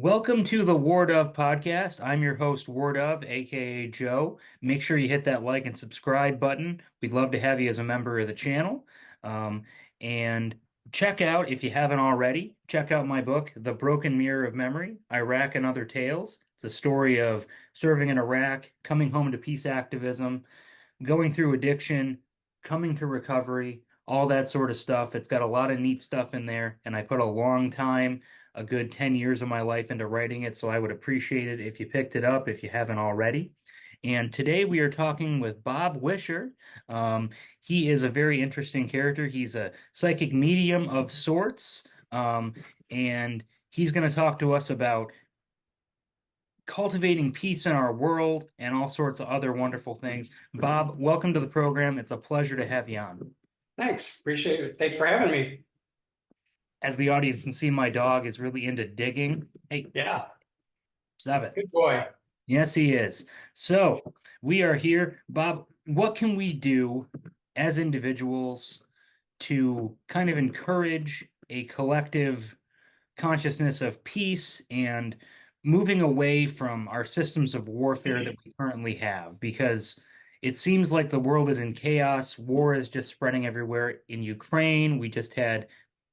Welcome to the Ward of podcast. I'm your host, Ward of, aka Joe. Make sure you hit that like and subscribe button. We'd love to have you as a member of the channel. Um, and check out, if you haven't already, check out my book, The Broken Mirror of Memory, Iraq and Other Tales. It's a story of serving in Iraq, coming home to peace activism, going through addiction, coming to recovery, all that sort of stuff. It's got a lot of neat stuff in there, and I put a long time, a good 10 years of my life into writing it, so I would appreciate it if you picked it up if you haven't already. And today we are talking with Bob Wischer. Um, he is a very interesting character. He's a psychic medium of sorts, and he's going to talk to us about cultivating peace in our world and all sorts of other wonderful things. Bob, welcome to the program. It's a pleasure to have you on. Thanks. Appreciate it. Thanks for having me. As the audience can see, my dog is really into digging. Hey, Yeah. stop it. Good boy. Yes, he is. So we are here. Bob, what can we do as individuals to kind of encourage a collective consciousness of peace and moving away from our systems of warfare that we currently have? Because it seems like the world is in chaos. War is just spreading everywhere. In Ukraine, we just had,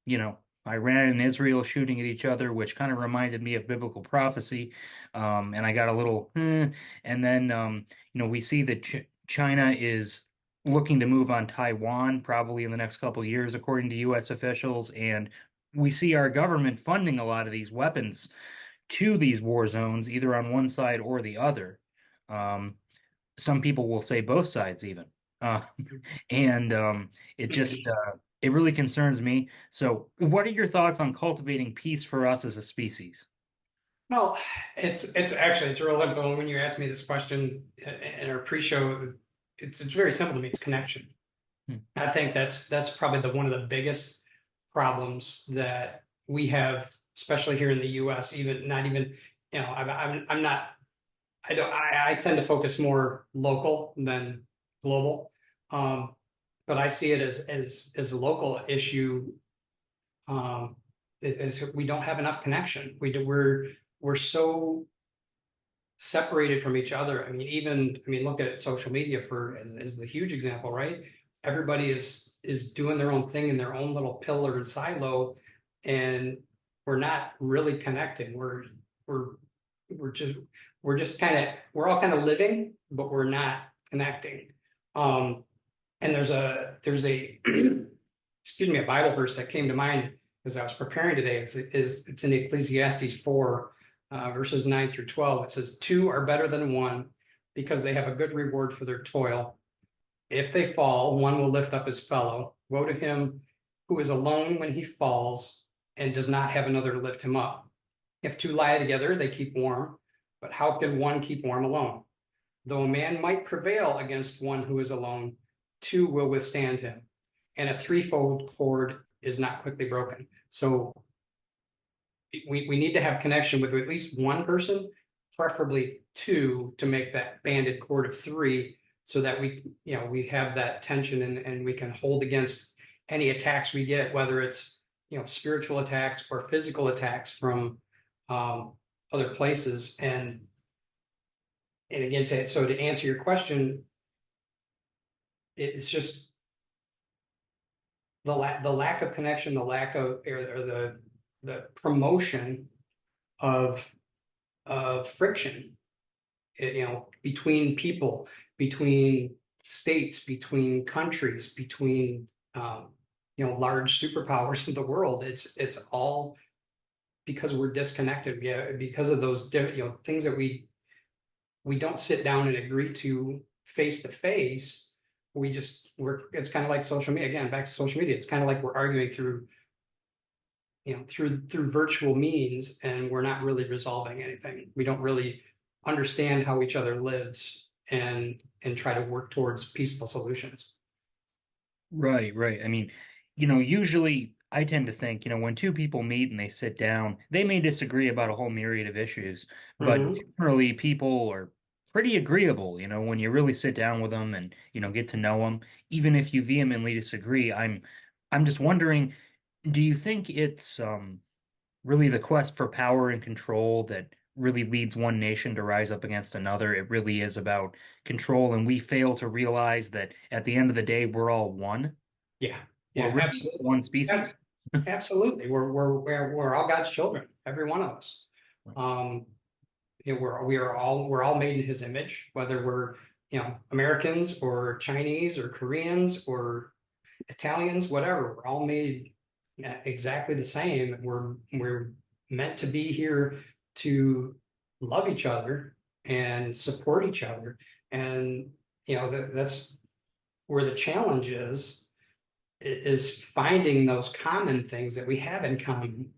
you know, Iran and Israel shooting at each other, which kind of reminded me of biblical prophecy. And I got a little, and then, we see that China is looking to move on Taiwan probably in the next couple of years, according to U.S. officials. And we see our government funding a lot of these weapons to these war zones, either on one side or the other. Um, some people will say both sides, even. Uh, and it just it really concerns me. So, what are your thoughts on cultivating peace for us as a species? Well, it's real simple. When you asked me this question in our pre-show, it's very simple to me. It's connection. Hmm. I think that's probably one of the biggest problems that we have, especially here in the U.S. Even not even, I'm not. I don't. I tend to focus more local than global, but I see it as a local issue. Is we don't have enough connection. We're so separated from each other. Look at social media as the huge example, right? Everybody is doing their own thing in their own little pillar and silo, and we're not really connecting. We're we're just we're all kind of living, but we're not connecting. And there's a excuse me, a Bible verse that came to mind as I was preparing today. It's in Ecclesiastes 4, verses 9 through 12. It says, "Two are better than one because they have a good reward for their toil. If they fall, one will lift up his fellow. Woe to him who is alone when he falls and does not have another to lift him up. If two lie together, they keep warm. But how can one keep warm alone? Though a man might prevail against one who is alone, two will withstand him. And a threefold cord is not quickly broken." So we need to have connection with at least one person, preferably two, to make that banded cord of three, so that we have that tension, and we can hold against any attacks we get, whether it's spiritual attacks or physical attacks from other places. And again, to answer your question, it's just the lack of connection, the lack of, or the promotion of friction, between people, between states, between countries, between large superpowers of the world. It's all because we're disconnected. Yeah, because of those things that we don't sit down and agree to face to face. It's kind of like social media. Again, back to social media. It's kind of like we're arguing through virtual means, and we're not really resolving anything. We don't really understand how each other lives, and try to work towards peaceful solutions. Right, right. Usually I tend to think, when two people meet and they sit down, they may disagree about a whole myriad of issues, but Mm-hmm. generally people are pretty agreeable, when you really sit down with them and, get to know them, even if you vehemently disagree. I'm just wondering, do you think it's really the quest for power and control that really leads one nation to rise up against another. It really is about control, and we fail to realize that at the end of the day, we're all one. Yeah, We're yeah, really absolutely. one species. Absolutely. We're all God's children, every one of us. Um, we're all made in his image, whether we're, Americans or Chinese or Koreans or Italians, whatever. We're all made exactly the same. We're meant to be here to love each other and support each other. And that's where the challenge is finding those common things that we have in common.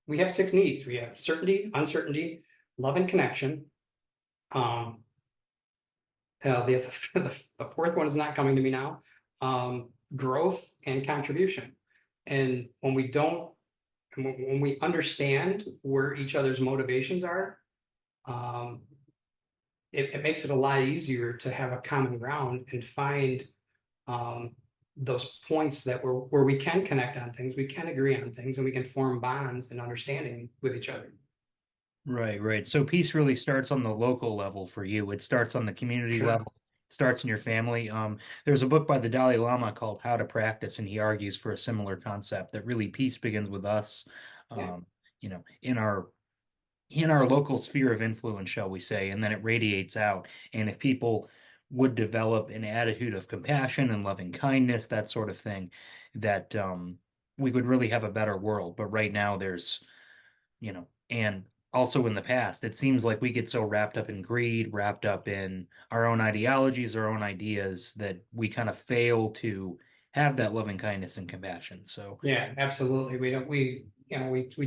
We have six needs. We have certainty, uncertainty, love and connection. Um, the, the fourth one is not coming to me now. Growth and contribution. And when we understand where each other's motivations are, um, it makes it a lot easier to have a common ground and find um, those points where we can connect on things, we can agree on things, and we can form bonds and understanding with each other. Right, right. So peace really starts on the local level for you. It starts on the community Sure. level. It starts in your family. There's a book by the Dalai Lama called How to Practice, and he argues for a similar concept that really peace begins with us, Yeah. um, in our local sphere of influence, shall we say, and then it radiates out. And if people would develop an attitude of compassion and loving kindness, that sort of thing, that we would really have a better world. But right now, and also in the past, it seems like we get so wrapped up in greed, wrapped up in our own ideologies, our own ideas, that we kind of fail to have that loving kindness and compassion. So, Yeah, absolutely. We don't, we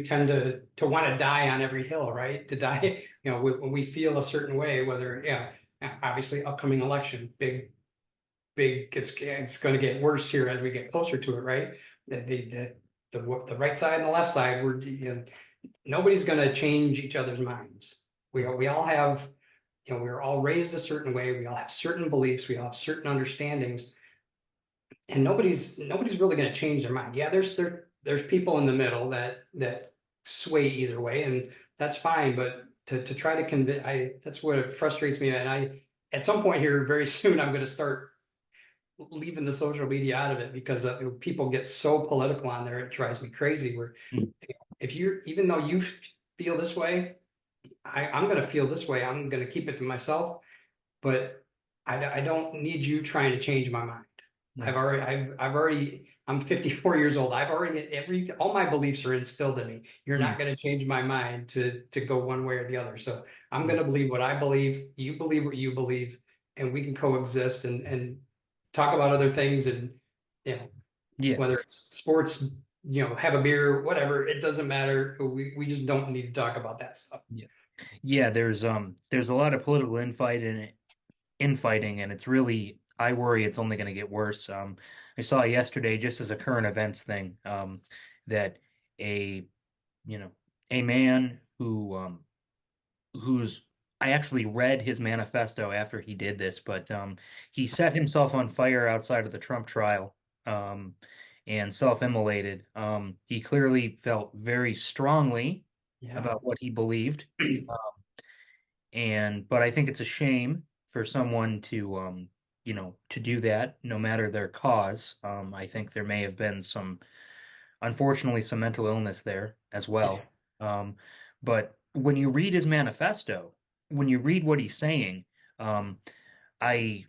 tend to want to die on every hill, right? To die, when we feel a certain way, whether, obviously upcoming election, big, it's going to get worse here as we get closer to it, right? The right side and the left side, nobody's going to change each other's minds. We all have, we're all raised a certain way. We all have certain beliefs. We all have certain understandings, and nobody's really going to change their mind. Yeah, there's people in the middle that sway either way, and that's fine. But to try to convince, that's what frustrates me. And at some point here, very soon, I'm going to start leaving the social media out of it because people get so political on there. It drives me crazy. Where mm, if you're, even though you feel this way, I'm going to feel this way. I'm going to keep it to myself, but I don't need you trying to change my mind. right. I'm 54 years old. I've already, all my beliefs are instilled in me. You're Mm, not going to change my mind to go one way or the other. So I'm mm. going to believe what I believe. You believe what you believe, and we can coexist and talk about other things. And, you know, Yeah. whether it's sports, have a beer, whatever, it doesn't matter. We just don't need to talk about that stuff. Yeah. Yeah, there's a lot of political infighting, and it's really, I worry it's only going to get worse. I saw yesterday, just as a current events thing, that a you know a man who's I actually read his manifesto after he did this, but he set himself on fire outside of the Trump trial, um, and self-immolated. He clearly felt very strongly Yeah. about what he believed. And but I think it's a shame for someone to do that, no matter their cause. I think there may have been unfortunately, some mental illness there as Yeah. well. Um, but when you read his manifesto, when you read what he's saying, um, I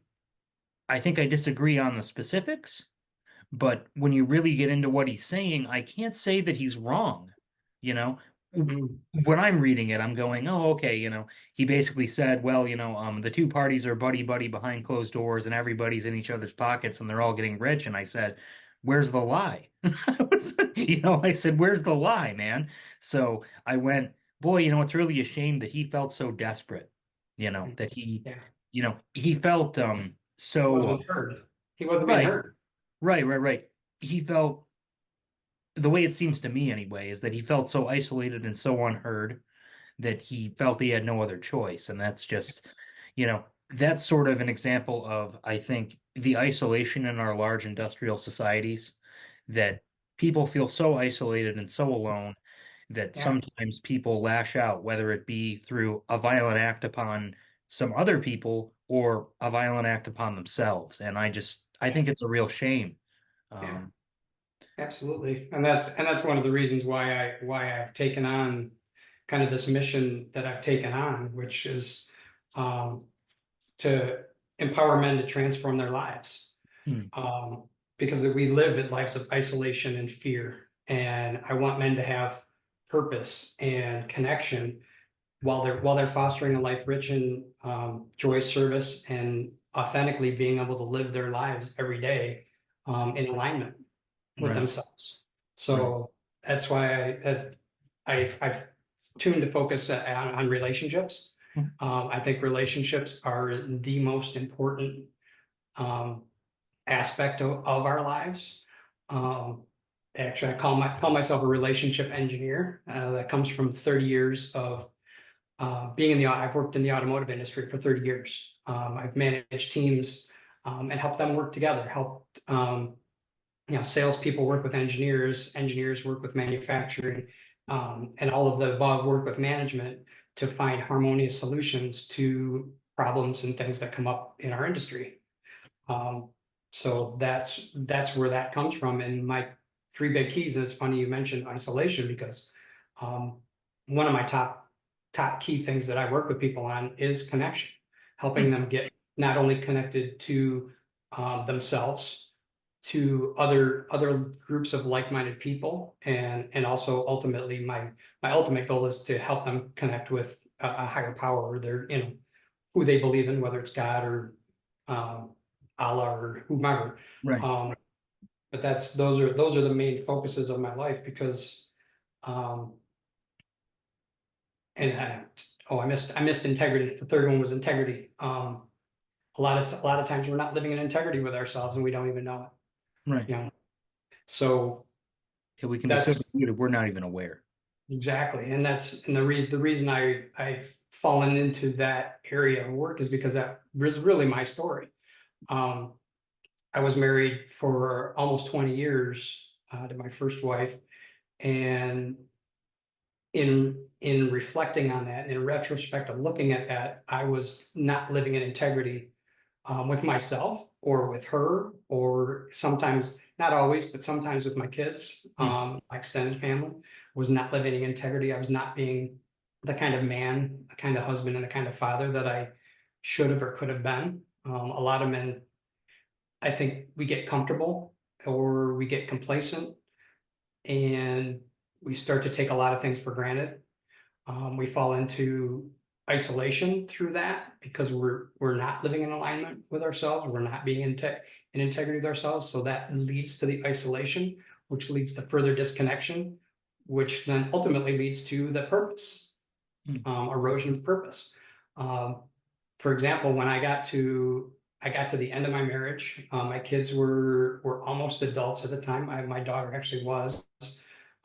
I think I disagree on the specifics, but when you really get into what he's saying, I can't say that he's wrong. You know, Mm. when I'm reading it, I'm going, oh, okay. He basically said, well, the two parties are buddy buddy behind closed doors, and everybody's in each other's pockets, and they're all getting rich. And I said, where's the lie? I said, where's the lie, man? So I went, boy, it's really a shame that he felt so desperate. That Yeah. he felt He so wasn't heard. He wasn't being right. heard. Right, right, right. He felt, the way it seems to me anyway, is that he felt so isolated and so unheard that he felt he had no other choice. And you know, that's sort of an example of, I think, the isolation in our large industrial societies. that people feel so isolated and so alone that Yeah, sometimes people lash out, whether it be through a violent act upon some other people or a violent act upon themselves. And I yeah, think it's a real shame. yeah, Um, absolutely. And that's one of the reasons why I've taken on kind of this mission that I've taken on, which is um, to empower men to transform their lives. hmm, Um, because we live in lives of isolation and fear, and I want men to have purpose and connection while they're fostering a life rich in joyous service and authentically being able to live their lives every day in alignment with right, themselves. right. So that's why I've tuned to focus on relationships. Hmm, I think relationships are the most important um, aspect of our lives. Um, Actually, call myself a relationship engineer. That comes from 30 years of being in the. I've worked in the automotive industry for 30 years. I've managed teams and helped them work together. Helped salespeople work with engineers, engineers work with manufacturing, and all of the above work with management to find harmonious solutions to problems and things that come up in our industry. Um, so that's where that comes from. And my three big keys, and it's funny you mentioned isolation because um, one of my top key things that I work with people on is connection, helping hmm, them get not only connected to themselves, to other groups of like-minded people, and also ultimately my ultimate goal is to help them connect with a higher power or their who they believe in, whether it's God or um, Allah or whomever. right. Um, but those are the main focuses of my life because um, and I missed integrity. The third one was integrity. A lot of times we're not living in integrity with ourselves and we don't even know it. Right. You know, so Yeah, we can be so that's deluded we're not even aware. exactly, and the reason I've fallen into that area of work is because that was really my story. Um, I was married for almost 20 years to my first wife, and in reflecting on that, in retrospect of looking at that, I was not living in integrity with myself or with her, or sometimes, not always, but sometimes with my kids, Hmm, my extended family. Was not living in integrity. I was not being the kind of man, the kind of husband, and the kind of father that I should have or could have been. A lot of men, I think, we get comfortable or we get complacent and we start to take a lot of things for granted. We fall into isolation through that because we're not living in alignment with ourselves. We're not being in integrity with ourselves. So that leads to the isolation, which leads to further disconnection, which then ultimately leads to the purpose, hmm, erosion of purpose. Um, for example, when I got to the end of my marriage, my kids were almost adults at the time. My daughter actually was.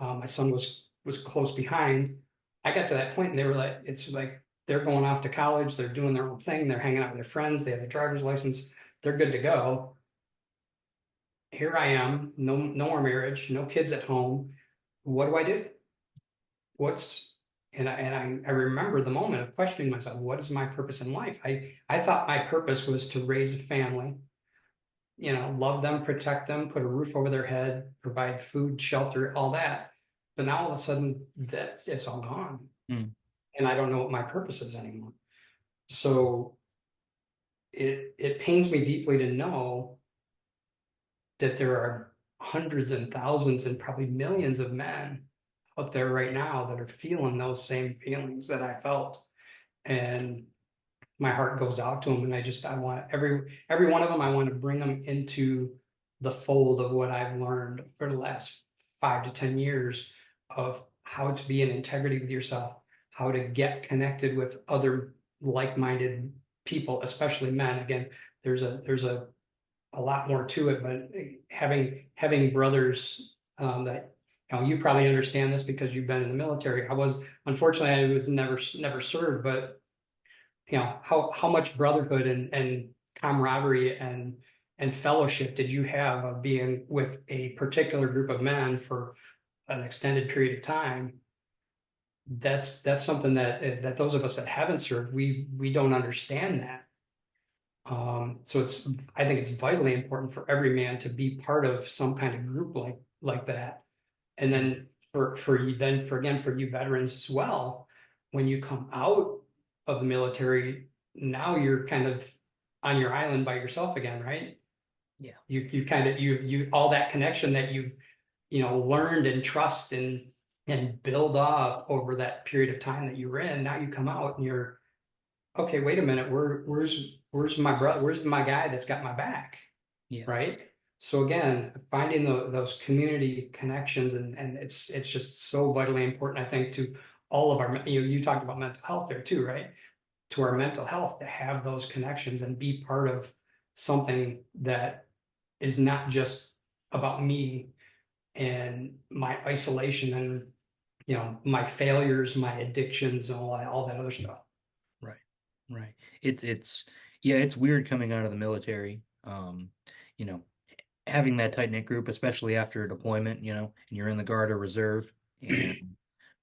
My son was close behind. I got to that point, and they were like, it's like they're going off to college, they're doing their own thing, they're hanging out with their friends, they have their driver's license, they're good to go. Here I am, no more marriage, no kids at home. What do I do? What's and I remember the moment of questioning myself, what is my purpose in life? I thought my purpose was to raise a family, love them, protect them, put a roof over their head, provide food, shelter, all that. But now all of a sudden that's it's all gone. hmm, And I don't know what my purpose is anymore. So it pains me deeply to know that there are hundreds and thousands and probably millions of men out there right now that are feeling those same feelings that I felt. And my heart goes out to them. And I want every one of them, I want to bring them into the fold of what I've learned for the last 5 to 10 years of how to be in integrity with yourself, how to get connected with other like-minded people, especially men. Again, there's a lot more to it, but having brothers that you probably understand this because you've been in the military. Unfortunately, I was never served, but how much brotherhood and camaraderie and fellowship did you have of being with a particular group of men for an extended period of time? That's something that those of us that haven't served, we don't understand that. So I think it's vitally important for every man to be part of some kind of group like that. And then for you veterans as well, when you come out of the military, now you're kind of on your island by yourself again, right? Yeah. You kind of you all that connection that you've learned and trust and build up over that period of time that you were in. Now you come out and you're okay. Wait a minute, where's my brother? Where's my guy that's got my back? Yeah. Right. So again, finding those community connections and it's just so vitally important, I think, to all of our, you talked about mental health there too, right? To our mental health to have those connections and be part of something that is not just about me and my isolation and my failures, my addictions, and all that other stuff. Right. Right. It's yeah, it's weird coming out of the military. You know, having that tight knit group, especially after a deployment, and you're in the Guard or Reserve, and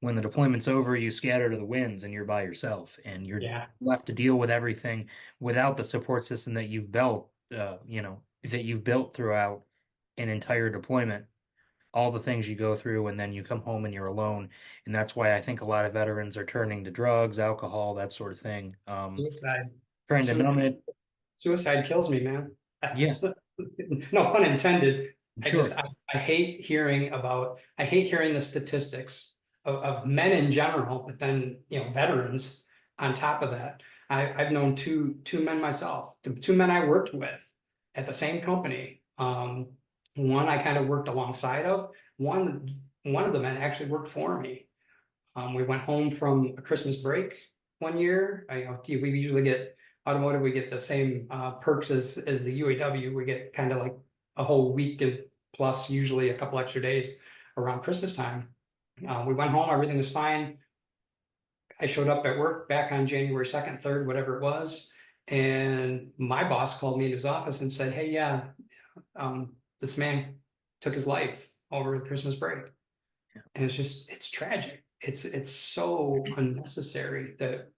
when the deployment's over, you scatter to the winds and you're by yourself, and you're Yeah. left to deal with everything without the support system that you've built throughout an entire deployment, all the things you go through, and then you come home and you're alone. And that's why I think a lot of veterans are turning to drugs, alcohol, that sort of thing, Suicide. trying to Suicide, numb it. suicide kills me, man. Yeah, No pun intended. I just sure. I hate hearing the statistics of men in general, but then veterans on top of that. I've known two men myself, two men I worked with at the same company. One I kind of worked alongside of. One of the men actually worked for me. We went home from a Christmas break one year. We usually get automotive. We get the same perks as the UAW. We get kind of like a whole week and plus usually a couple extra days around Christmas time. We went home. Everything was fine. I showed up at work back on January 2nd, 3rd, whatever it was. And my boss called me into his office and said, "Hey, yeah, this man took his life over the Christmas break." And it's tragic. It's so unnecessary that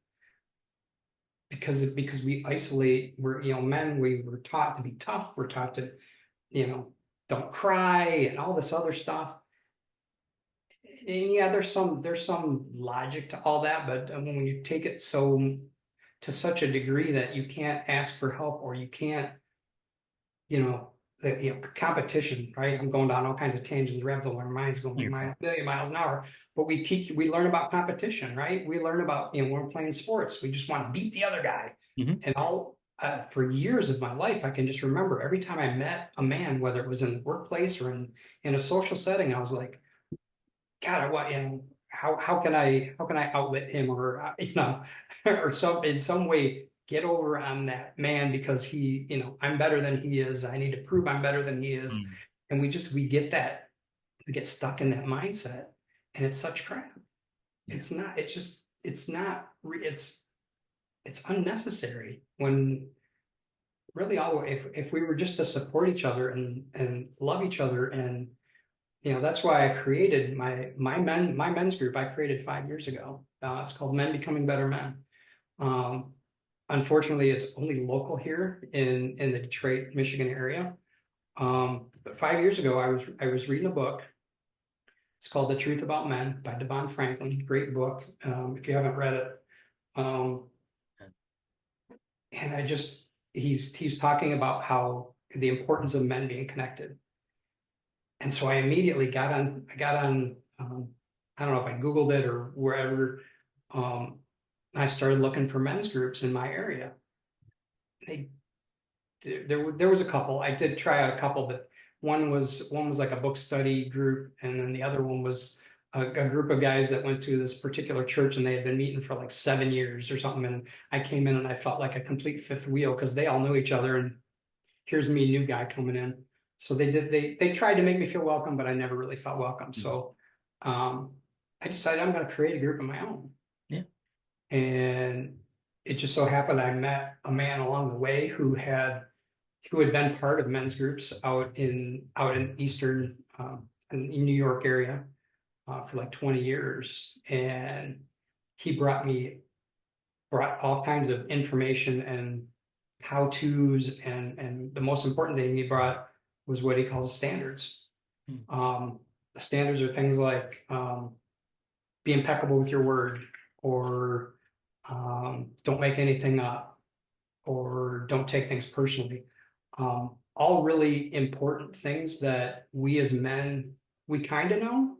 because we isolate, we're men, we were taught to be tough, we're taught to you know don't cry and all this other stuff. And yeah, there's some logic to all that, but when you take it to such a degree that you can't ask for help or you can't you know, competition, right? I'm going down all kinds of tangents, rabbit hole, our minds going You're a fine. million miles an hour. But we learn about competition, right? We learn about, when we're playing sports, we just want to beat the other guy. Hmm. And for years of my life, I can just remember every time I met a man, whether it was in the workplace or in a social setting, I was like, God, I want, how can I outwit him or, or in some way get over on that man because I'm better than he is. I need to prove I'm better than he is. Mm. And we get stuck in that mindset and it's such crap. Yeah. It's unnecessary when really if we were just to support each other and love each other and that's why I created my men's group. I created 5 years ago. It's called Men Becoming Better Men. Um, Unfortunately, it's only local here in the Detroit, Michigan area. But 5 years ago, I was reading a book. It's called The Truth About Men by Devon Franklin. Great book. If you haven't read it, um, and he's talking about how the importance of men being connected. And so I immediately I got on, I don't know if I Googled it or wherever. Um, I started looking for men's groups in my area. They, there was a couple. I did try out a couple, but one was like a book study group, and then the other one was a group of guys that went to this particular church, and they had been meeting for like 7 years or something. And I came in and I felt like a complete fifth wheel because they all knew each other, and here's me, new guy coming in. So they tried to make me feel welcome, but I never really felt welcome. Mhm. So um, I decided I'm going to create a group of my own. Yeah. And it just so happened I met a man along the way who had who had been part of men's groups out in Eastern in New York area for like 20 years, and he brought all kinds of information and how tos, and the most important thing he brought was what he calls standards. Hmm. The standards are things like be impeccable with your word, or don't make anything up, or don't take things personally. All really important things that we as men, we kind of know,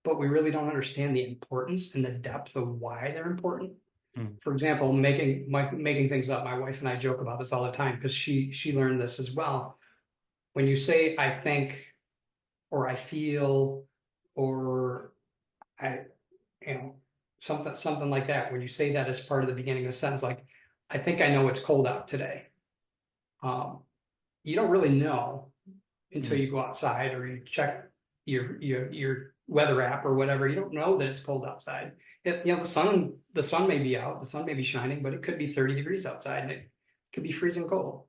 but we really don't understand the importance and the depth of why they're important. Hmm. For example, making things up. My wife and I joke about this all the time because she learned this as well. When you say I think, or I feel, or I, you know, something like that, when you say that as part of the beginning of a sentence, like I think I know it's cold out today. Um, you don't really know until Hmm. you go outside or you check your weather app or whatever. You don't know that it's cold outside. The sun may be out, the sun may be shining, but it could be 30 degrees outside and it could be freezing cold.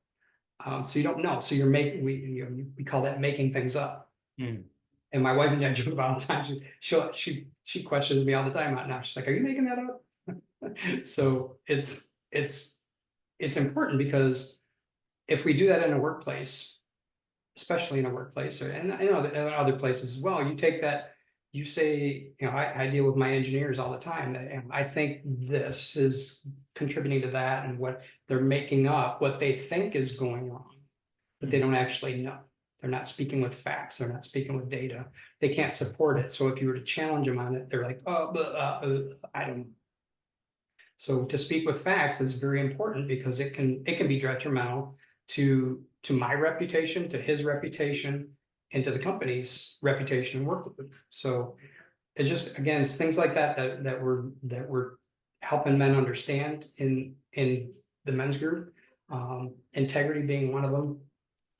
So you don't know. So you're making we call that making things up. Hmm. And my wife and I joke about all the time. She questions me all the time now. She's like, "Are you making that up?" So it's important because if we do that in a workplace, especially in a workplace, and I know that in other places as well, you take that, you say, I deal with my engineers all the time. And I think this is contributing to that, and what they're making up, what they think is going on, but they Hmm. don't actually know. They're not speaking with facts. They're not speaking with data. They can't support it. So if you were to challenge them on it, they're like, oh, I don't know. So to speak with facts is very important because it can be detrimental to my reputation, to his reputation, and to the company's reputation and workload. So it's just, again, it's things like that we're helping men understand in the men's group. Integrity being one of them,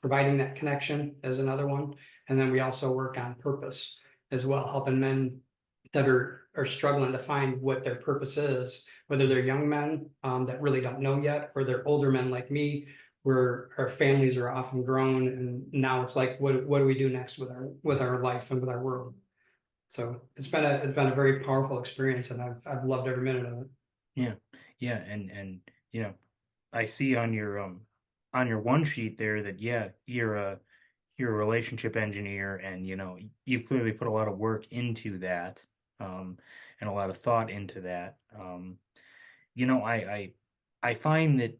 providing that connection as another one, and then we also work on purpose as well, helping men that are struggling to find what their purpose is, whether they're young men that really don't know yet, or they're older men like me, where our families are often grown, and now it's like, what do we do next with our life and with our world? So it's been a very powerful experience, and I've loved every minute of it. Yeah. Yeah. And I see on your one sheet there that yeah, you're a relationship engineer, and you've clearly put a lot of work into that, and a lot of thought into that. You know, I find that,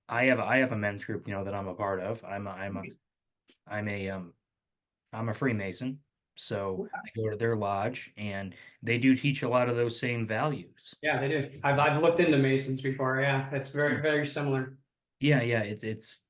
I have a men's group, that I'm a part of. I'm a I'm a Freemason, so I go to their lodge, and they do teach a lot of those same values. Yeah, they do. I've looked into Masons before. Yeah, it's very very similar. Yeah, yeah, it's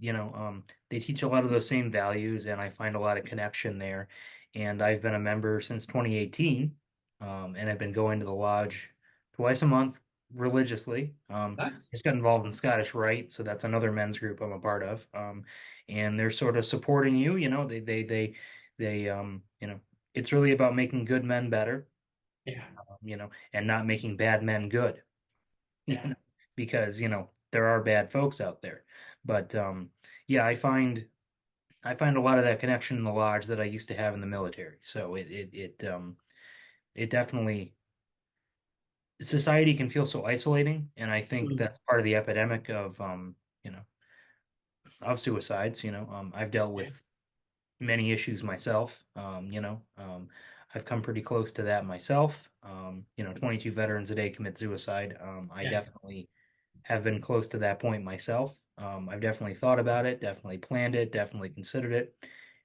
they teach a lot of those same values, and I find a lot of connection there. And I've been a member since 2018, and I've been going to the lodge twice a month religiously. Nice. Just got involved in Scottish Rite, so that's another men's group I'm a part of. And they're sort of supporting you, it's really about making good men better, Yeah, and not making bad men good. you yeah. know, because there are bad folks out there. But yeah, I find a lot of that connection in the lodge that I used to have in the military. So it definitely, society can feel so isolating, and I think Mm. that's part of the epidemic you know of suicides. I've dealt Yeah, with many issues myself. I've come pretty close to that myself. 22 veterans a day commit suicide. I yeah. definitely have been close to that point myself. I've definitely thought about it, definitely planned it, definitely considered it,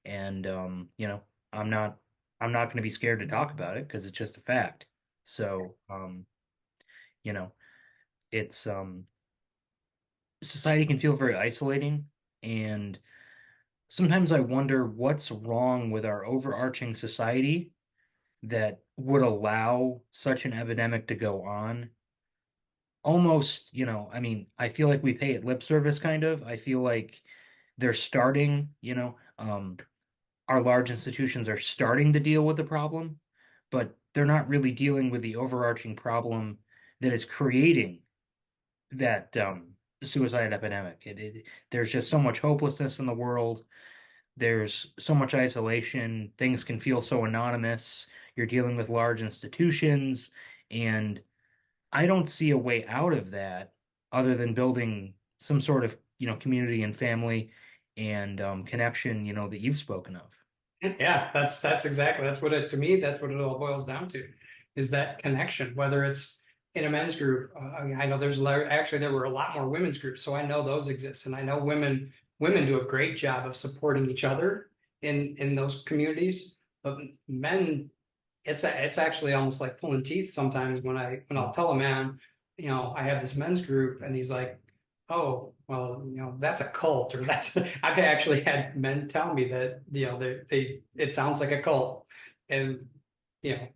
and I'm not I'm not going to be scared to talk about it because it's just a fact. So, you know, it's society can feel very isolating, and sometimes I wonder what's wrong with our overarching society that would allow such an epidemic to go on. Almost, I mean, I feel like we pay it lip service kind of. I feel like they're starting, our large institutions are starting to deal with the problem, but they're not really dealing with the overarching problem that is creating that. suicide epidemic. There's just so much hopelessness in the world. There's so much isolation. Things can feel so anonymous. You're dealing with large institutions, and I don't see a way out of that other than building some sort of, community and family and connection, that you've spoken of. Yeah, that's exactly that's what it to me. That's what it all boils down to, is that connection. Whether it's in a men's group, I know actually there were a lot more women's groups, so I know those exist, and I know women do a great job of supporting each other in those communities. But men, it's actually almost like pulling teeth sometimes when I'll tell a man, I have this men's group, and he's like, oh, well, that's a cult, or that's I've actually had men tell me that, it sounds like a cult. And you know,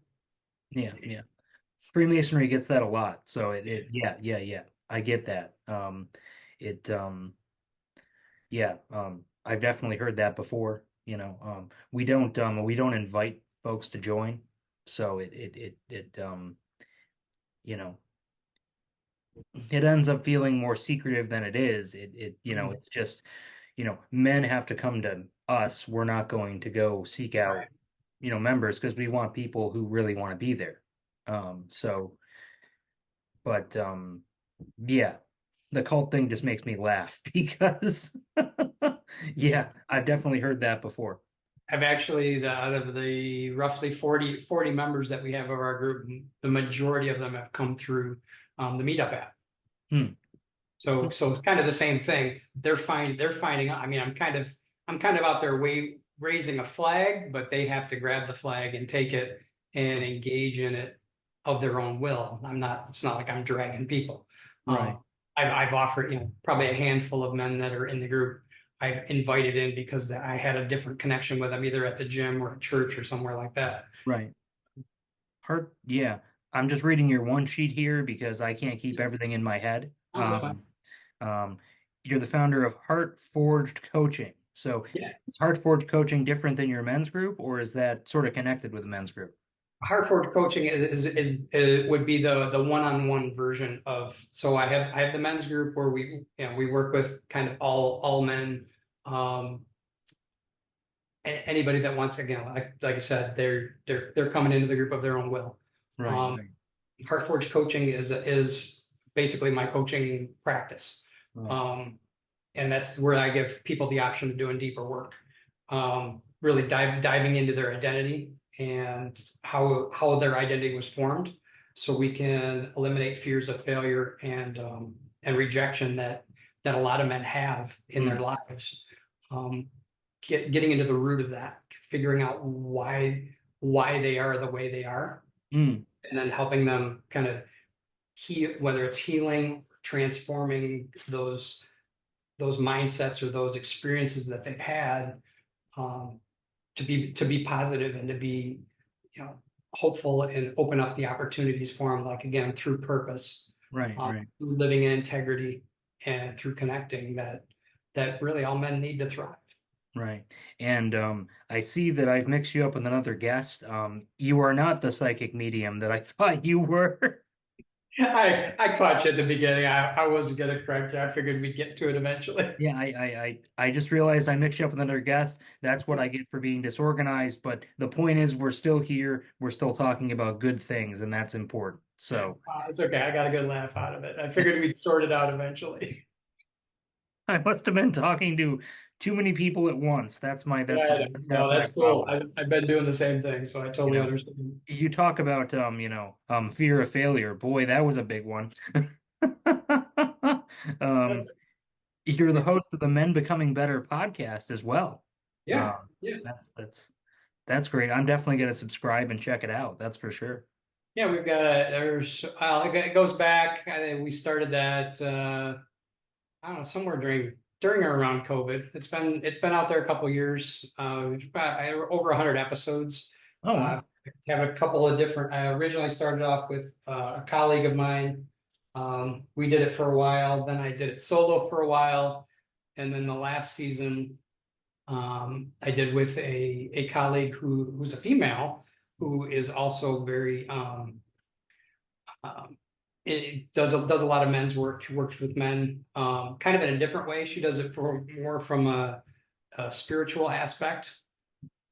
Yeah, yeah. Freemasonry gets that a lot. So yeah, yeah, yeah. I get that. It yeah, I've definitely heard that before. We don't invite folks to join. So you know, it ends up feeling more secretive than it is. It's just, men have to come to us. We're not going to go seek out, right. members because we want people who really want to be there. So, but yeah, the cult thing just makes me laugh because yeah, I've definitely heard that before. I've actually, out of the roughly 40 members that we have of our group, the majority of them have come through the Meetup app. Hmm. So it's kind of the same thing. They're finding. I mean, I'm kind of out there raising a flag, but they have to grab the flag and take it and engage in it of their own will. I'm not. It's not like I'm dragging people. Right, Um, I've offered, probably a handful of men that are in the group. I've invited in because I had a different connection with them, either at the gym or at church or somewhere like that. right. Heart, yeah. I'm just reading your one sheet here because I can't keep everything in my head. Oh, that's fine. Um, you're the founder of Heart Forged Coaching. So Yeah. is Heart Forged Coaching different than your men's group, or is that sort of connected with the men's group? Hartford coaching would be the one-on-one version of. So I have the men's group where we work with kind of all men, um, anybody that wants, again, like I said, they're coming into the group of their own will. Right, Um, right, Heartforge coaching is basically my coaching practice. right, Um, and that's where I give people the option of doing deeper work, really diving into their identity and how their identity was formed, so we can eliminate fears of failure and rejection that a lot of men have in their mm, lives. Um, getting into the root of that, figuring out why they are the way they are, mm, and then helping them kind of heal, whether it's healing, transforming those mindsets or those experiences that they've had, um, to be positive and to be, hopeful, and open up the opportunities for them, like, again, through purpose, right, right, through living in integrity, and through connecting, that really all men need to thrive. right. And I see that I've mixed you up with another guest. You are not the psychic medium that I thought you were. I caught you at the beginning. I wasn't going to correct you. I figured we'd get to it eventually. Yeah, I just realized I mixed you up with another guest. That's what I get for being disorganized. But the point is, we're still here. We're still talking about good things, and that's important. So It's okay. I got a good laugh out of it. I figured we'd sort it out eventually. I must have been talking to too many people at once. Yeah, I know. That's half No, my that's cool. problem. I've been doing the same thing, so I You totally know, understand. you talk about fear of failure. Boy, that was a big one. That's Um, you're the host of the Men Becoming Better podcast as well. Yeah, Um, yeah, that's great. I'm definitely going to subscribe and check it out. That's for sure. yeah. We've got there's it goes back. I think we started that, I don't know, somewhere during or around COVID. It's been out there a couple years. We've got over 100 episodes. Oh Uh, wow. have a couple of different. I originally started off with a colleague of mine. We did it for a while. Then I did it solo for a while, and then the last season, I did with a colleague who's a female, who is also very, um, it does a lot of men's work. She works with men, kind of in a different way. She does it for more from a spiritual aspect.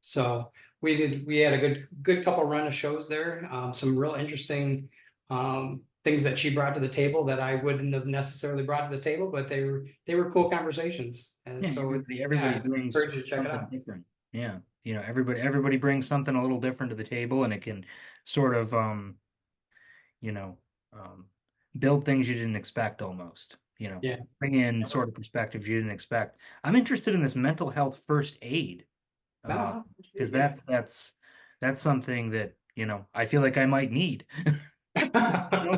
So we had a good couple run of shows there. Some real interesting things that she brought to the table that I wouldn't have necessarily brought to the table, but they were cool conversations. And Yeah, so it's everybody yeah, I brings encourage you to check it something out. different. Yeah, everybody brings something a little different to the table, and it can sort of you know, um, build things you didn't expect almost. Yeah. Bring in sort of perspectives you didn't expect. I'm interested in this mental health first aid, Mental uh, health. because Yeah. that's something that I feel like I might need.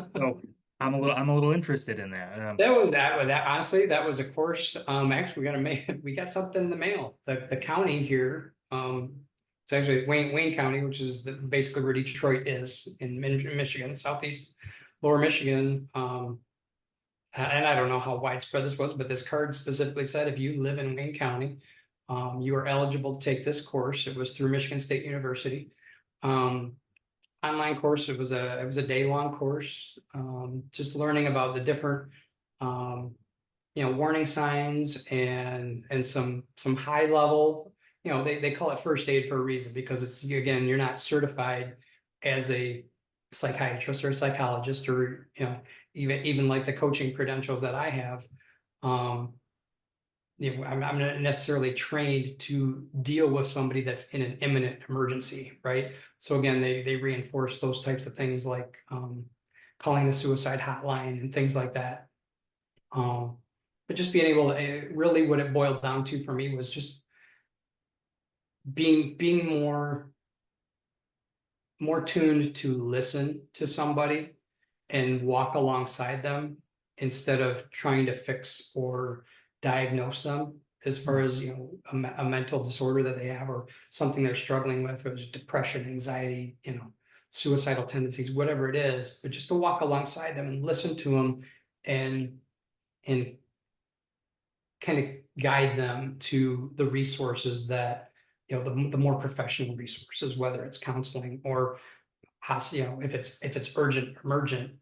So I'm a little interested in that. That honestly, that was a course. Actually, we got something in the mail. The county here, it's actually Wayne County, which is basically where Detroit is in Michigan, southeast lower Michigan. And I don't know how widespread this was, but this card specifically said if you live in Wayne County, you are eligible to take this course. It was through Michigan State University. Um, Online course. It was a day-long course, just learning about the different warning signs and some high level, they call it first aid for a reason, because it's, again, you're not certified as a psychiatrist or a psychologist, or even like the coaching credentials that I have. um I'm not necessarily trained to deal with somebody that's in an imminent emergency, right? So again, they reinforce those types of things, like calling the suicide hotline and things like that. um but just being able to, really what it boiled down to for me was just being more tuned to listen to somebody and walk alongside them, instead of trying to fix or diagnose them, as far Right. as a mental disorder that they have, or something they're struggling with, or depression, anxiety, suicidal tendencies, whatever it is. But just to walk alongside them and listen to them, and and kind of guide them to the resources that, the more professional resources, whether it's counseling or if it's urgent, emergent,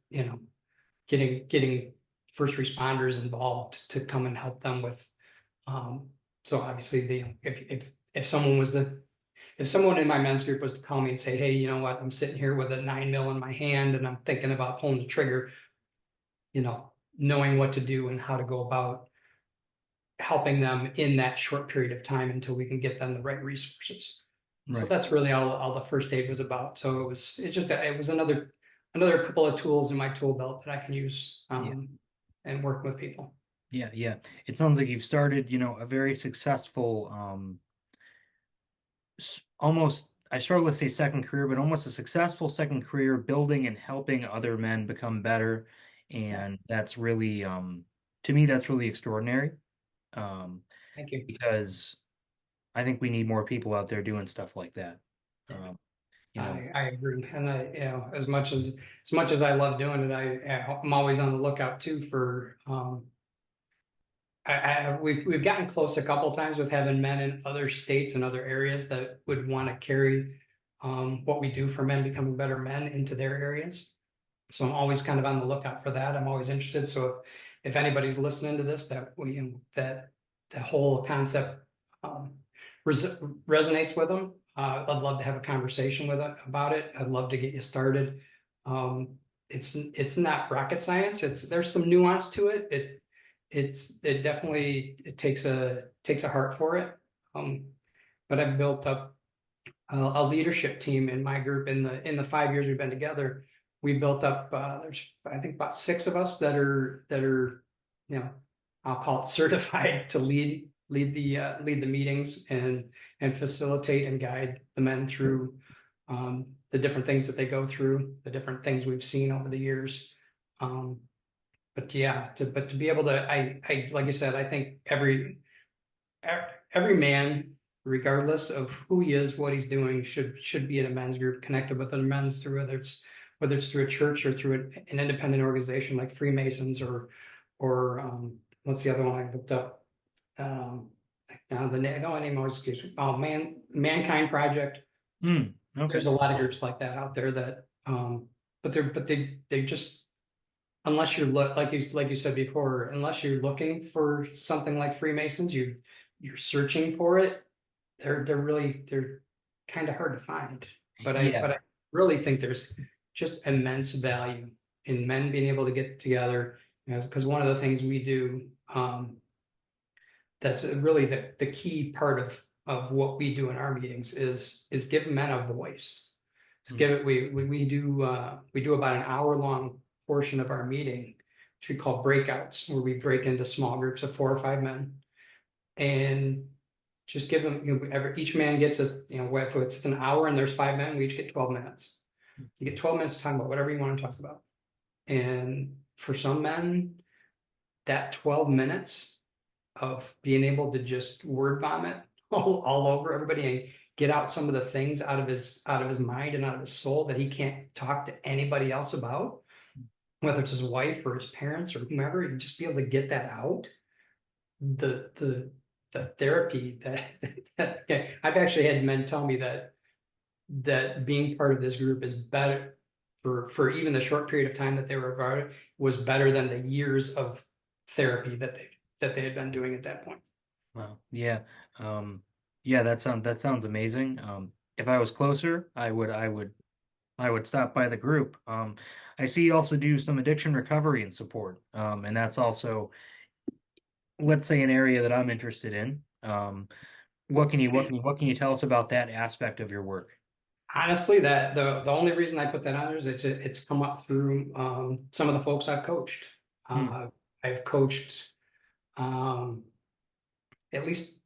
getting first responders involved to come and help them with. um so obviously, if someone in my men's group was to call me and say, hey, you know what, I'm sitting here with a 9 mil in my hand and I'm thinking about pulling the trigger, knowing what to do and how to go about helping them in that short period of time until we can get them the right resources. So Right. that's really all the first aid was about. So it was another couple of tools in my tool belt that I can use, Yeah. and work with people. Yeah. Yeah. It sounds like you've started, a very successful, almost, I struggle to say second career, but almost a successful second career building and helping other men become better. Yeah, And that's really, to me, that's really extraordinary. Um, thank you. because I think we need more people out there doing stuff like that. Yeah, Um, you know, I agree, and as much as I love doing it, I'm always on the lookout too for. We've gotten close a couple times with having men in other states and other areas that would want to carry what we do for men becoming better men into their areas. So I'm always kind of on the lookout for that. I'm always interested. So if anybody's listening to this, that the whole concept um, resonates with them, I'd love to have a conversation with it about it. I'd love to get you started. It's not rocket science. There's some nuance to it. It definitely, it takes a heart for it. Um, but I've built up a leadership team in my group in the 5 years we've been together. We built up, there's, I think, about six of us that are, you know, I'll call it certified to lead the meetings and facilitate and guide the men through the different things that they go through, the different things we've seen over the years. Um, but yeah, to be able to, I like you said, I think every man, regardless of who he is, what he's doing, should be in a men's group, connected with other men's, through whether it's through a church or through an independent organization like Freemasons, or what's the other one I looked up? Um, the only name always escapes me. Oh, Mankind Project. okay. There's a lot of groups like that out there that, but they just unless you're like you said before, unless you're looking for something like Freemasons, you're searching for it. They're kind of hard to find. But I Yeah. really think there's just immense value in men being able to get together. Because one of the things we do, that's really the key part of what we do in our meetings is give men a voice. Just Mm. give it we do about an hour long portion of our meeting, which we call breakouts, where we break into small groups of 4 or 5 men and just give them, each man gets if it's an hour and there's 5 men, we each get 12 minutes. You get 12 minutes to talk about whatever you want to talk about. And for some men, that 12 minutes of being able to just word vomit all over everybody and get out some of the things out of his mind and out of his soul that he can't talk to anybody else about, whether it's his wife or his parents or whomever, and just be able to get that out. The therapy that okay, I've actually had men tell me that being part of this group is better for even the short period of time that they were part of was better than the years of therapy that they had been doing at that point. Wow. Yeah. Yeah, that sounds amazing. If I was closer, I would stop by the group. I see you also do some addiction recovery and support. And that's also, let's say, an area that I'm interested in. What can you tell us about that aspect of your work? Honestly, that the only reason I put that on there is it's come up through some of the folks I've coached. Hmm. Uh, I've coached um, at least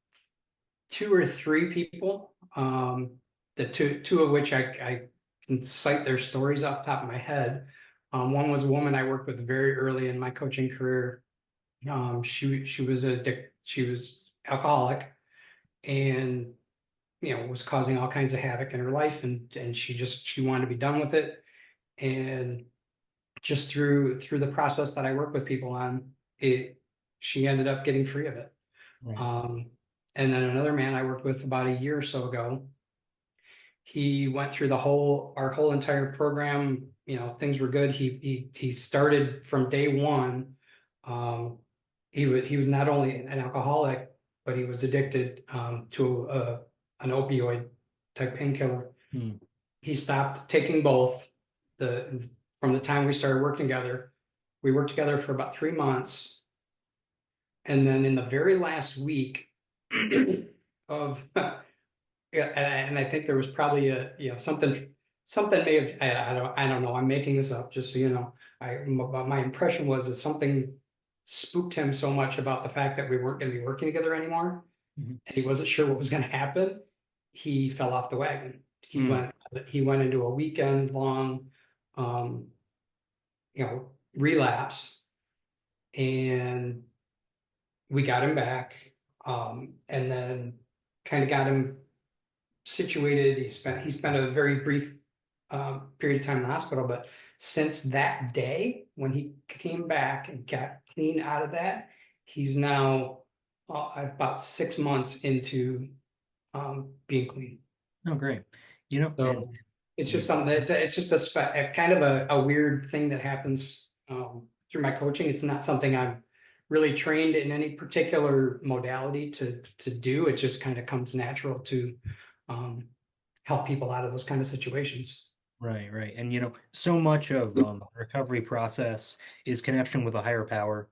2 or 3 people. The two of which I can cite their stories off the top of my head. One was a woman I worked with very early in my coaching career. She was alcoholic and was causing all kinds of havoc in her life, and she wanted to be done with it. And just through the process that I work with people on, it she ended up getting free of it. Right. Um, and then another man I worked with about a year or so ago, he went through our whole entire program. Things were good. He started from day one. Um, he was not only an alcoholic, but he was addicted to an opioid type painkiller. Hmm. He stopped taking both the from the time we started working together. We worked together for about 3 months, and then in the very last week of yeah, and I think there was probably something may have I don't know, I'm making this up just so you know. My impression was that something spooked him so much about the fact that we weren't going to be working together anymore, Mhm. and he wasn't sure what was going to happen. He fell off the wagon. He Hmm. went he went into a weekend long um, relapse, and we got him back, and then kind of got him situated. He spent a very brief period of time in the hospital, but since that day when he came back and got clean out of that, he's now about 6 months into being clean. Oh, great. You know, and So it's you, just something that it's just a kind of a weird thing that happens through my coaching. It's not something I'm really trained in any particular modality to do. It just kind of comes natural to um, help people out of those kind of situations. right, right. And so much of the recovery process is connection with a higher power.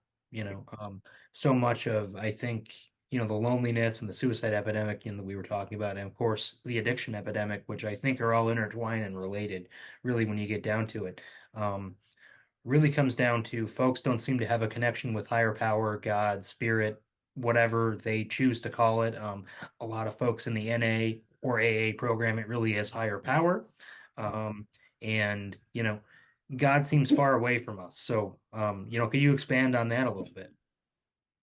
So much of, I think, the loneliness and the suicide epidemic, that we were talking about, and of course the addiction epidemic, which I think are all intertwined and related, really, when you get down to it. Um, really comes down to folks don't seem to have a connection with higher power, God, spirit, whatever they choose to call it. A lot of folks in the NA or AA program, it really is higher power. Um, and, God seems far away from us. So, could you expand on that a little bit?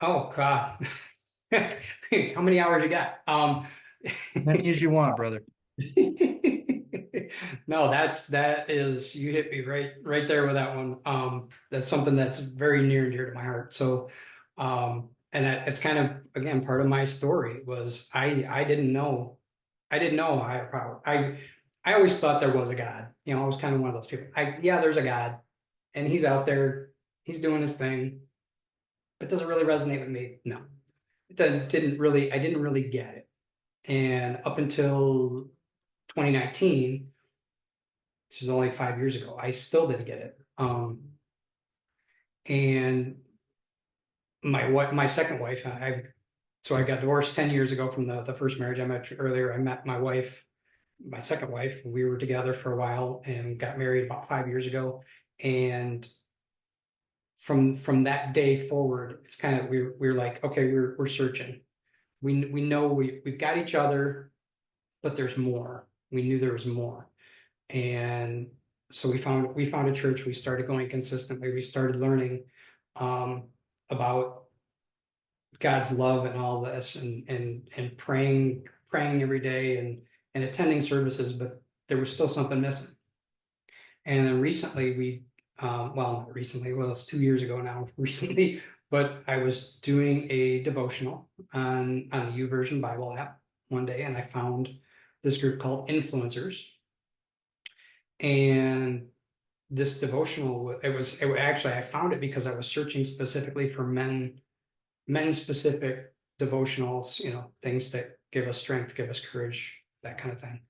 Oh God. How many hours you got? As many as you want, brother. No, that is you hit me right there with that one. That's something that's very near and dear to my heart. So and it's kind of again part of my story was I didn't know I had power. I always thought there was a God. I was kind of one of those people. Yeah, there's a God and he's out there. He's doing his thing, but does it really resonate with me? No, didn't really. I didn't really get it. And up until 2019, which is only 5 years ago, I still didn't get it. And my second wife, I got divorced 10 years ago from the first marriage I met earlier. I met my wife, my second wife. We were together for a while and got married about 5 years ago. And from that day forward, it's kind of we're like, okay, we're searching. We know we've got each other, but there's more. We knew there was more. And so we found a church. We started going consistently. We started learning um, about God's love and all this, and praying every day, and attending services. But there was still something missing. And then recently, well, not recently, well, it's 2 years ago now, recently, but I was doing a devotional on the YouVersion Bible app one day, and I found this group called Influencers. And this devotional, actually, I found it because I was searching specifically for men specific devotionals, things that give us strength, give us courage, that kind of thing.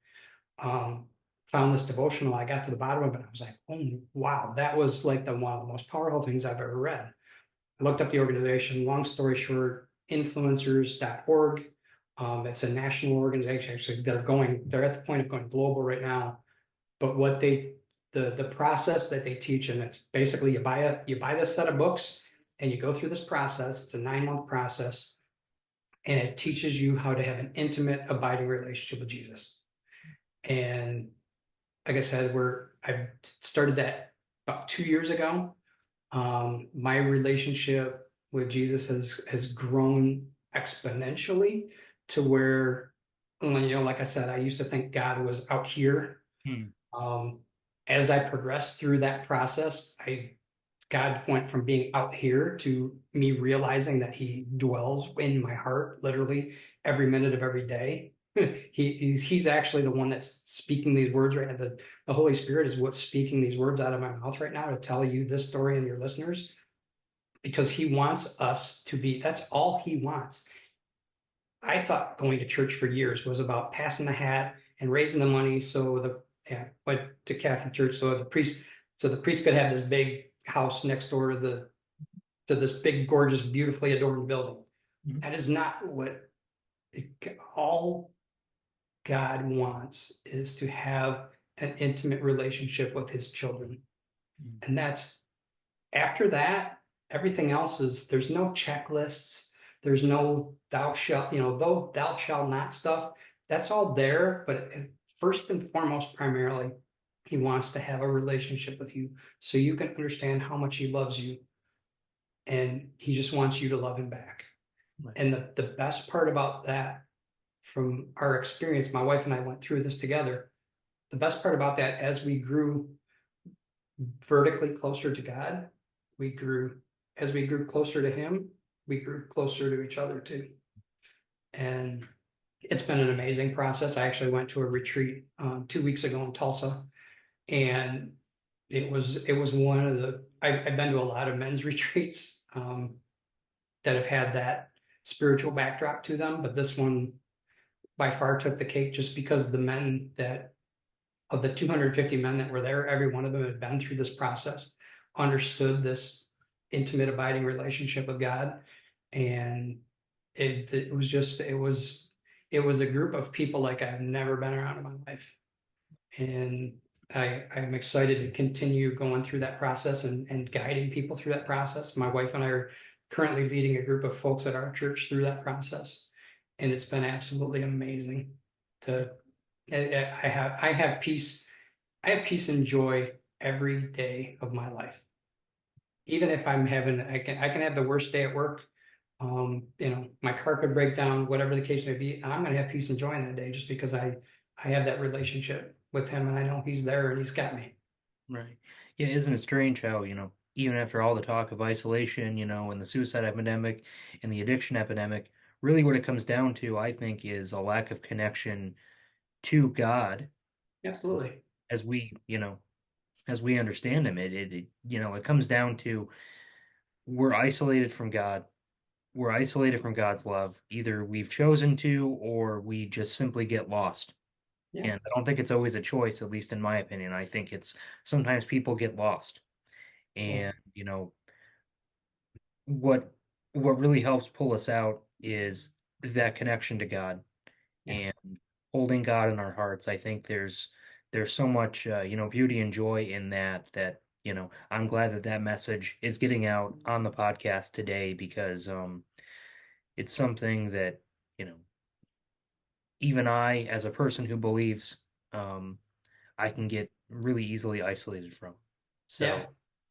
Um, Found this devotional. I got to the bottom of it. I was like, oh, wow, that was like one of the most powerful things I've ever read. I looked up the organization. Long story short, influencers.org. It's a national organization. Actually, they're at the point of going global right now. But the process that they teach, and it's basically you buy this set of books and you go through this process. It's a 9-month process, and it teaches you how to have an intimate, abiding relationship with Jesus. And like I said, I started that about 2 years ago. My relationship with Jesus has grown exponentially to where, like I said, I used to think God was out here. Hmm. Um, as I progressed through that process, God went from being out here to me realizing that He dwells in my heart, literally every minute of every day. He's actually the one that's speaking these words right now. The Holy Spirit is what's speaking these words out of my mouth right now to tell you this story and your listeners, because He wants us to be. That's all He wants. I thought going to church for years was about passing the hat and raising the money went to Catholic church so the priest could have this big house next door to this big, gorgeous, beautifully adorned building. Mhm. That is not what all God wants is to have an intimate relationship with His children. Mhm. And that's after that, everything else there's no checklists. There's no though thou shalt not stuff. That's all there. But first and foremost, primarily, He wants to have a relationship with you so you can understand how much He loves you. And He just wants you to love Him back. Right. And the best part about that, from our experience, my wife and I went through this together. The best part about that, as we grew vertically closer to God, we grew, as we grew closer to Him, we grew closer to each other too. And it's been an amazing process. I actually went to a retreat 2 weeks ago in Tulsa, and it was one of I've been to a lot of men's retreats that have had that spiritual backdrop to them, but this one by far took the cake, just because the men that of the 250 men that were there, every one of them had been through this process, understood this intimate, abiding relationship with God, and it was a group of people like I've never been around in my life, and I'm excited to continue going through that process and guiding people through that process. My wife and I are currently leading a group of folks at our church through that process, and it's been absolutely amazing to I have peace. I have peace and joy every day of my life. Even if I can have the worst day at work. My car could break down, whatever the case may be, and I'm going to have peace and joy in that day just because I have that relationship with Him, and I know He's there and He's got me. Right. Yeah, isn't it strange how, even after all the talk of isolation, and the suicide epidemic and the addiction epidemic, really what it comes down to, I think, is a lack of connection to God Absolutely. as we understand him. It comes down to we're isolated from God. We're isolated from God's love. Either we've chosen to, or we just simply get lost. Yeah. And I don't think it's always a choice, at least in my opinion. I think it's sometimes people get lost. Yeah. And, what what really helps pull us out is that connection to God Yeah. and holding God in our hearts. I think there's so much beauty and joy in that I'm glad that that message is getting out on the podcast today because it's something that you know even I, as a person who believes, um, I can get really easily isolated from. Yeah. So,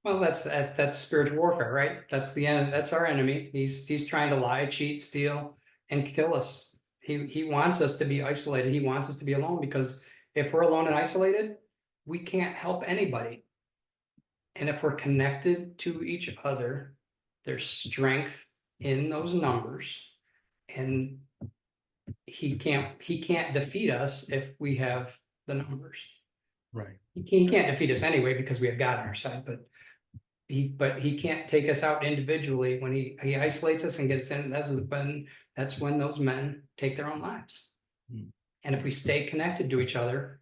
Well, that's spiritual warfare, right? That's the end. That's our enemy. He's trying to lie, cheat, steal, and kill us. He wants us to be isolated. He wants us to be alone because if we're alone and isolated, we can't help anybody. And if we're connected to each other, there's strength in those numbers, and he can't defeat us if we have the numbers. right. He can't defeat us anyway because we have God on our side, but he can't take us out individually when he isolates us and gets in. That's when those men take their own lives. Mm. And if we stay connected to each other,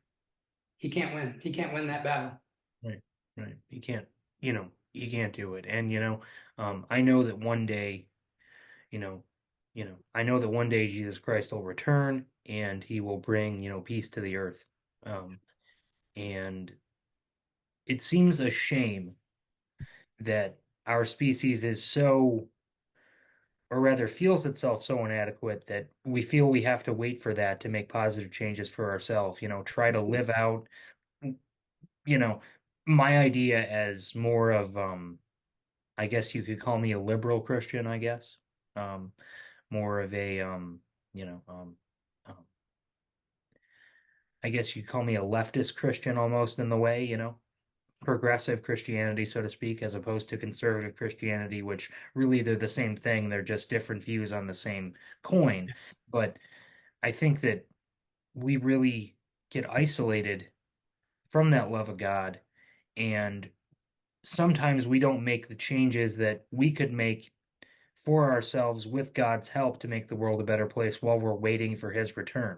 he can't win. He can't win that battle. Right, right. You can't do it. And I know that one day, you know, I know that one day Jesus Christ will return and he will bring, peace to the earth. Um, and it seems a shame that our species is so, or rather feels itself so inadequate that we feel we have to wait for that to make positive changes for ourselves, try to live out, you know, my idea as more of I guess you could call me a liberal Christian, I guess. Um, More of a, you know, um, I guess you'd call me a leftist Christian almost in the way, progressive Christianity, so to speak, as opposed to conservative Christianity, which really they're the same thing. They're just different views on the same coin. But I think that we really get isolated from that love of God, and sometimes we don't make the changes that we could make for ourselves with God's help to make the world a better place while we're waiting for his return.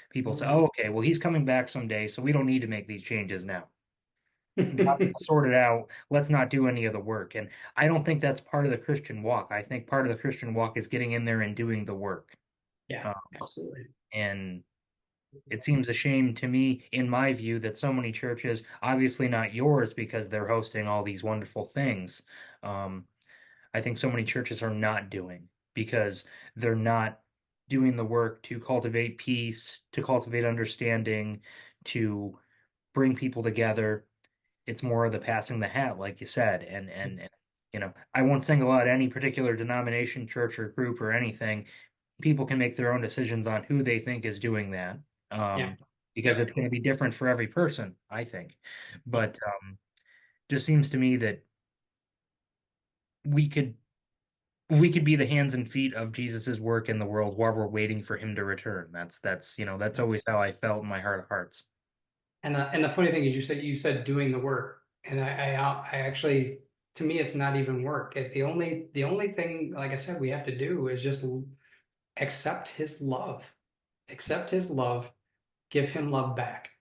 People say, oh, okay, well, he's coming back someday, so we don't need to make these changes now. God's going to sort it out. Let's not do any of the work. And I don't think that's part of the Christian walk. I think part of the Christian walk is getting in there and doing the work. Yeah, Um, absolutely. and it seems a shame to me, in my view, that so many churches, obviously not yours because they're hosting all these wonderful things, um, I think so many churches are not doing because they're not doing the work to cultivate peace, to cultivate understanding, to bring people together. It's more of the passing the hat, like you said. And I won't single out any particular denomination, church, or group or anything. People can make their own decisions on who they think is doing that, Yeah. because Yep. it's going to be different for every person, I think. But just seems to me that we could we could be the hands and feet of Jesus's work in the world while we're waiting for him to return. That's always how I felt in my heart of hearts. And the funny thing is, you said doing the work, and I actually, to me, it's not even work. The only thing, like I said, we have to do is just accept his love, accept his love, give him love back.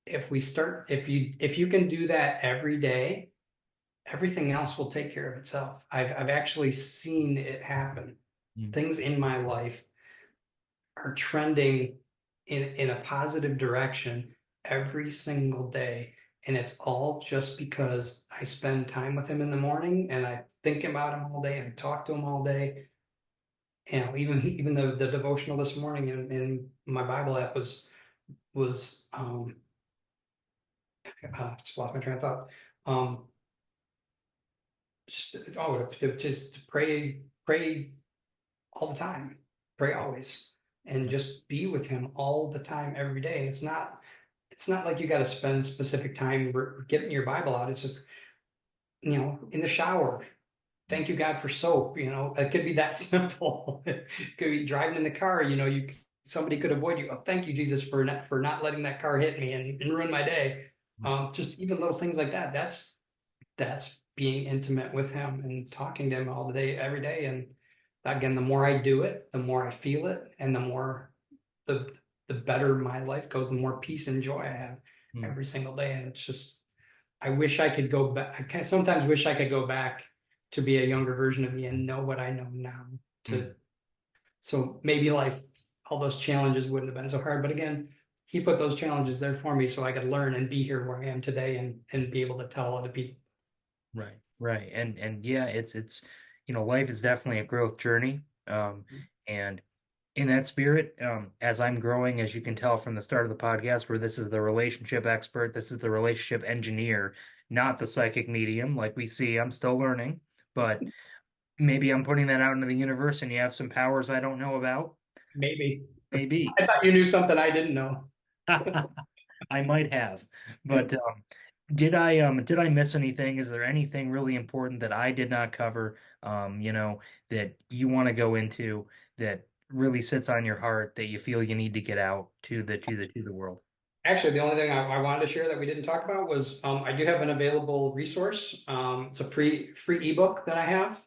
If you can do that every day, everything else will take care of itself. I've actually seen it happen. Mm. Things in my life are trending in a positive direction every single day. And it's all just because I spend time with him in the morning and I think about him all day and talk to him all day. And even the devotional this morning in my Bible app was just lost my train of thought. Um just just pray all the time, pray always, and just be with him all the time, every day. And it's not like you got to spend specific time getting your Bible out. It's just, in the shower. Thank you, God, for soap. It could be that simple. It could be driving in the car. Somebody could avoid you. Oh, thank you, Jesus, for not letting that car hit me and ruin my day. Mm. Just even little things like that. That's being intimate with him and talking to him all the day, every day. And again, the more I do it, the more I feel it, and the the better my life goes, the more peace and joy I have Hmm. every single day. And it's just, I wish I could go back. Sometimes wish I could go back to be a younger version of me and know what I know now. Hmm. So maybe life, all those challenges wouldn't have been so hard. But again, he put those challenges there for me so I could learn and be here where I am today and be able to tell other people. Right, right. And yeah, it's life is definitely a growth journey. And in that spirit, as I'm growing, as you can tell from the start of the podcast, where this is the relationship expert, this is the relationship engineer, not the psychic medium, like we see, I'm still learning, but maybe I'm putting that out into the universe and you have some powers I don't know about. Maybe. Maybe. I thought you knew something I didn't know. I might have, but did I miss anything? Is there anything really important that I did not cover? That you want to go into that really sits on your heart that you feel you need to get out to the world. Actually, the only thing I wanted to share that we didn't talk about was I do have an available resource. It's a free ebook that I have.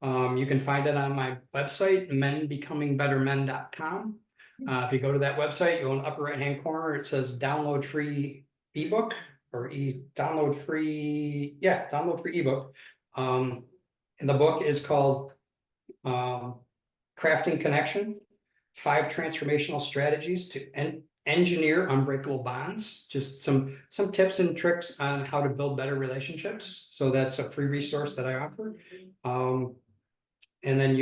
You can find it on my website, menbecomingbettermen.com. If you go to that website, you go in the upper right hand corner, it says download free ebook or download free ebook. Um, and the book is called um, Crafting Connection, 5 Transformational Strategies to Engineer Unbreakable Bonds. Just some tips and tricks on how to build better relationships. So that's a free resource that I offer. Um, and then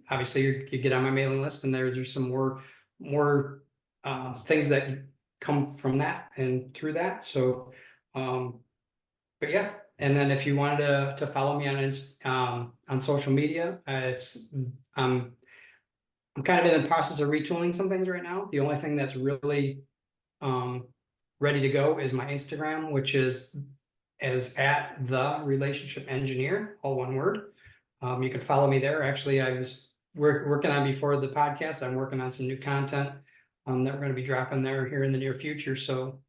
obviously you get on my mailing list, and there's some more things that come from that and through that. So, but yeah. And then if you wanted to follow me on social media, um, I'm kind of in the process of retooling some things right now. The only thing that's really um, ready to go is my Instagram, which is at the Relationship Engineer, all one word. You can follow me there. Actually, I was working on before the podcast. I'm working on some new content that we're going to be dropping there here in the near future. So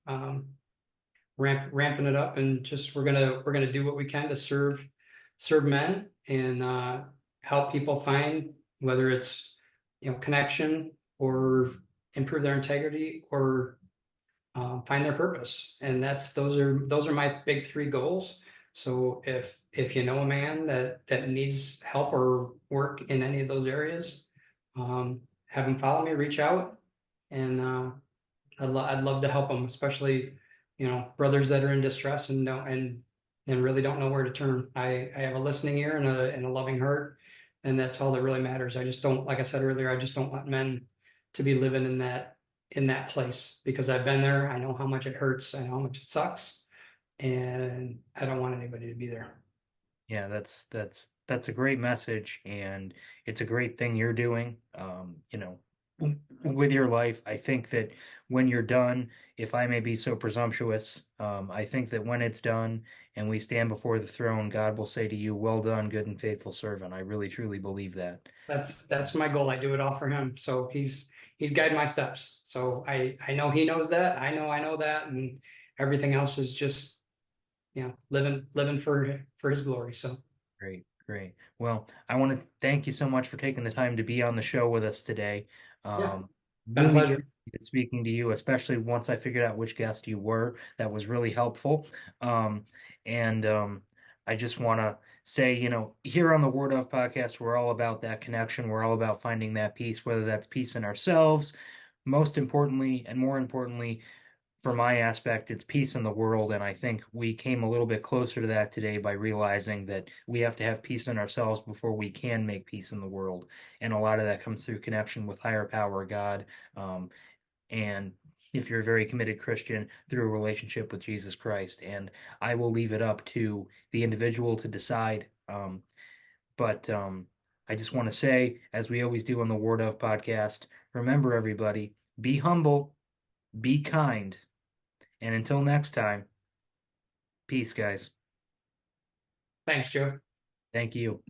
ramping it up, and just we're gonna do what we can to serve men and help people find, whether it's connection or improve their integrity or find their purpose. And those are my big 3 goals. So if you know a man that needs help or work in any of those areas, have him follow me, reach out, and I'd love to help them, especially brothers that are in distress and really don't know where to turn. I have a listening ear and a loving heart, and that's all that really matters. I just don't, like I said earlier, I just don't want men to be living in that place, because I've been there. I know how much it hurts. I know how much it sucks, and I don't want anybody to be there. Yeah, that's a great message, and it's a great thing you're doing. With your life. I think that when you're done, if I may be so presumptuous, I think that when it's done and we stand before the throne, God will say to you, "Well done, good and faithful servant." I really truly believe that. That's my goal. I do it all for him. So he's guiding my steps. So I know he knows that. I know that, and everything else is just living for his glory. So Great, great. Well, I want to thank you so much for taking the time to be on the show with us today. yeah, Um, been a really pleasure. appreciated speaking to you, especially once I figured out which guest you were. That was really helpful. And I just want to say, here on the Word of podcast, we're all about that connection. We're all about finding that peace, whether that's peace in ourselves, most importantly, and more importantly, for my aspect, it's peace in the world. And I think we came a little bit closer to that today by realizing that we have to have peace in ourselves before we can make peace in the world. And a lot of that comes through connection with higher power, God. And if you're a very committed Christian, through a relationship with Jesus Christ. And I will leave it up to the individual to decide. But I just want to say, as we always do on the Word of podcast, remember everybody, be humble, be kind. And until next time, peace, guys. Thanks, Joe. Thank you.